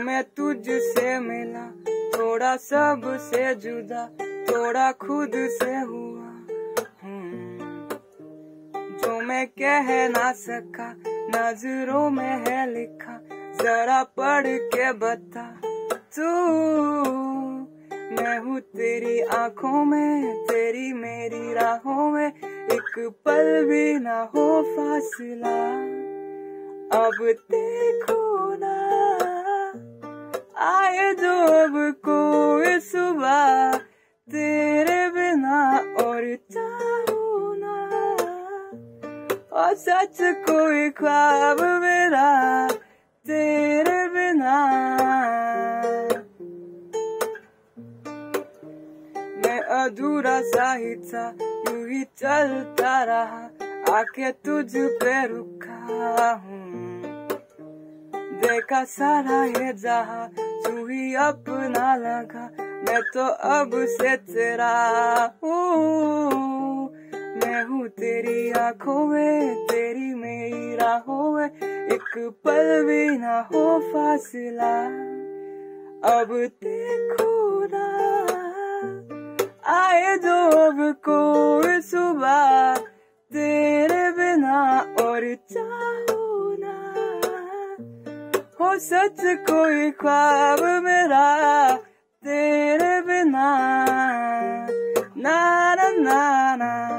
मैं तुझसे मिला, थोड़ा सबसे जुदा, थोड़ा खुद से हुआ जो मैं कह ना सका, नजरों में है लिखा, जरा पढ़ के बता तू। मैं हूँ तेरी आंखों में, तेरी मेरी राहों में, एक पल भी ना हो फासला। अब देखो ना आए जो अब कोई सुबह, तेरे बिना और चाहूं ना, और सच कोई ख्वाब मेरा तेरे बिना। मैं अधूरा सा ही था, यूं ही चलता रहा, आके तुझ पे रुका हूँ। देखा सारा ये जहां, तू ही अपना लगा, मैं तो अब से तेरा हूँ। मैं हूँ तेरी आंखों में, तेरी मेरी राहों में, एक पल भी ना हो फासला। अब देखो ना आए जो अब कोई सुबह, तेरे बिना और चाहूं ना, हो सच कोई ख्वाब मेरा तेरे बिना। ना ना ना ना।